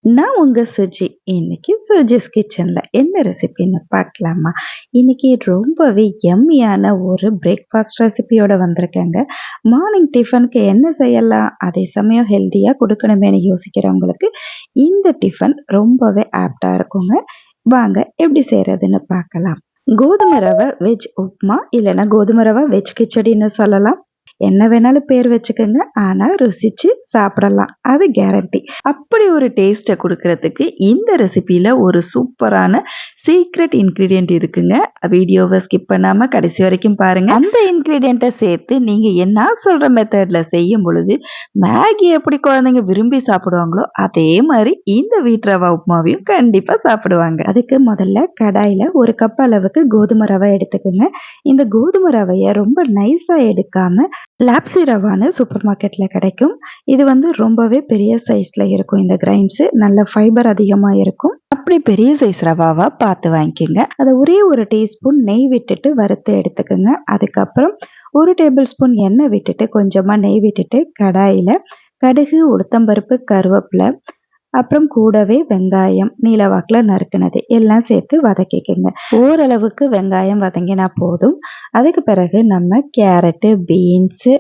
நான் உங்க சுஜி. இன்னைக்கு சுஜிஸ் கிச்சன்ல என்ன ரெசிபின்னு பார்க்கலாமா? இன்னைக்கு ரொம்பவே யம்மியான ஒரு பிரேக்ஃபாஸ்ட் ரெசிபியோட வந்திருக்கேங்க. மார்னிங் டிஃபனுக்கு என்ன செய்யலாம்? அதே சமயம் ஹெல்த்தியா குடுக்கணுமேன்னு யோசிக்கிறவங்களுக்கு இந்த டிஃபன் ரொம்பவே ஆப்ட்டா இருக்குங்க. வாங்க எப்படி செய்றதுன்னு பார்க்கலாம். கோதுமை ரவை வெஜ் உப்மா இல்லைன்னா கோதுமை ரவை வெஜ் கிச்சடின்னு சொல்லலாம். என்ன வேணாலும் பேர் வச்சுக்கோங்க. ஆனா ருசிச்சு சாப்பிடலாம். அது கேரண்டி. அப்படி ஒரு டேஸ்ட்ட குடுக்குறதுக்கு இந்த ரெசிபில ஒரு சூப்பரான சீக்ரெட் இன்கிரீடியன்ட் இருக்குங்க. வீடியோவ ஸ்கிப் பண்ணாம கடைசி வரைக்கும் பாருங்க. அந்த இன்கிரீடியன்ட்ட சேர்த்து நீங்க நான் சொல்ற மெத்தட்ல செய்யும் பொழுது, மேகி எப்படி குழந்தைங்க விரும்பி சாப்பிடுவாங்களோ, அதே மாரி இந்த வீட் ரவா உப்புமாவையும் கண்டிப்பா சாப்பிடுவாங்க. அதுக்கு முதல்ல கடாயில 1 கப் அளவுக்கு கோதுமை ரவை எடுத்துக்கங்க. இந்த கோதுமை ரவைய ரொம்ப நைஸா எடுக்காம லாப்ஸி ரவான்னு சூப்பர் மார்க்கெட்ல கிடைக்கும். இது ரொம்பவே பெரிய சைஸ்ல இருக்கும். இந்த கிரைன்ஸ் நல்ல ஃபைபர் அதிகமா இருக்கும். அப்படி பெரிய சைஸ் ரவாவா பார்த்து வாங்கிக்கோங்க. அதை ஒரே ஒரு டீஸ்பூன் நெய் விட்டுட்டு வறுத்து எடுத்துக்கோங்க. அதுக்கப்புறம் 1 டேபிள் ஸ்பூன் எண்ணெய் விட்டுட்டு கொஞ்சமா நெய் விட்டுட்டு கடாயில கடுகு, உளுத்தம்பருப்பு, கருவேப்பிலை, அப்புறம் கூடவே வெங்காயம் நீல வாக்கில் நறுக்குனது எல்லாம் சேர்த்து வதக்கிக்கோங்க. ஓரளவுக்கு வெங்காயம் வதங்கினா போதும். அதுக்கு பிறகு நம்ம கேரட்டு, பீன்ஸு,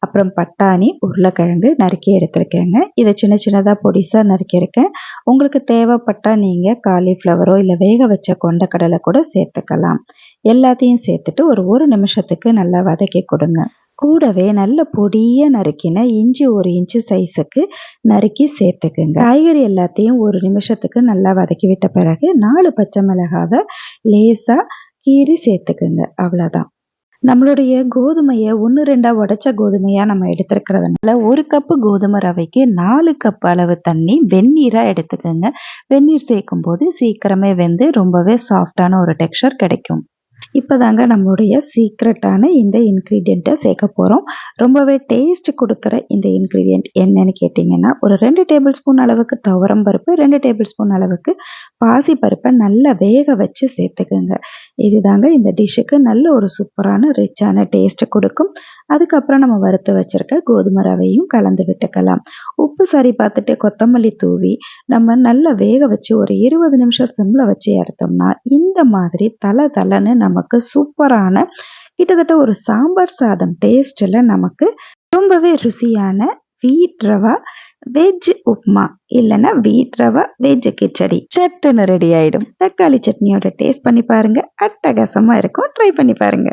அப்புறம் பட்டாணி, உருளைக்கிழங்கு நறுக்கி எடுத்துருக்கேங்க. இதை சின்ன சின்னதாக பொடிசாக நறுக்கியிருக்கேன். உங்களுக்கு தேவைப்பட்டா நீங்கள் காலிஃப்ளவரோ இல்லை வேக வச்ச கொண்டக்கடலை கூட சேர்த்துக்கலாம். எல்லாத்தையும் சேர்த்துட்டு ஒரு நிமிஷத்துக்கு நல்லா வதக்கி கொடுங்க. கூடவே நல்ல பொடியா நறுக்கின இஞ்சி 1 இன்ச்சு சைஸுக்கு நறுக்கி சேர்த்துக்குங்க. காய்கறி எல்லாத்தையும் 1 நிமிஷத்துக்கு நல்லா வதக்கி விட்ட பிறகு 4 பச்சை மிளகாவை லேசா கீறி சேர்த்துக்குங்க. அவ்வளோதான். நம்மளுடைய கோதுமையை 1, 2 உடைச்ச கோதுமையா நம்ம எடுத்துருக்கிறதுனால 1 கப்பு கோதுமை ரவைக்கு 4 கப் அளவு தண்ணி வெந்நீரா எடுத்துக்கோங்க. வெந்நீர் சேர்க்கும் போது சீக்கிரமே வெந்து ரொம்பவே சாஃப்டான ஒரு டெக்ஸ்சர் கிடைக்கும். இப்போதாங்க நம்மளுடைய சீக்ரெட்டான இந்த இன்க்ரீடியண்ட்டை சேர்க்க போகிறோம். ரொம்பவே டேஸ்ட் கொடுக்குற இந்த இன்க்ரீடியண்ட் என்னன்னு கேட்டிங்கன்னா, ஒரு 2 டேபிள் ஸ்பூன் அளவுக்கு துவரம் பருப்பு, 2 டேபிள் ஸ்பூன் அளவுக்கு பாசி பருப்பை நல்லா வேக வச்சு சேர்த்துக்குங்க. இதுதாங்க இந்த டிஷ்ஷுக்கு நல்ல ஒரு சூப்பரான ரிச்சான டேஸ்ட்டை கொடுக்கும். அதுக்கப்புறம் நம்ம வறுத்து வச்சுருக்க கோதுமை ரவையும் கலந்து விட்டுக்கலாம். உப்பு சரி பார்த்துட்டு கொத்தமல்லி தூவி நம்ம நல்லா வேக வச்சு ஒரு 20 நிமிஷம் சிம்மில் வச்சு எடுத்தோம்னா இந்த மாதிரி தலை தலைன்னு நமக்கு சூப்பரான கிட்டத்தட்ட ஒரு சாம்பார் சாதம் டேஸ்ட்டில் நமக்கு ரொம்பவே ருசியான வீட் ரவா வெஜ் உப்மா இல்லைன்னா வீட் ரவா வெஜ் கிச்சடி சட்டுன்னு ரெடி ஆகிடும். தக்காளி சட்னியோட டேஸ்ட் பண்ணி பாருங்க. அட்டகாசமாக இருக்கும். ட்ரை பண்ணி பாருங்க.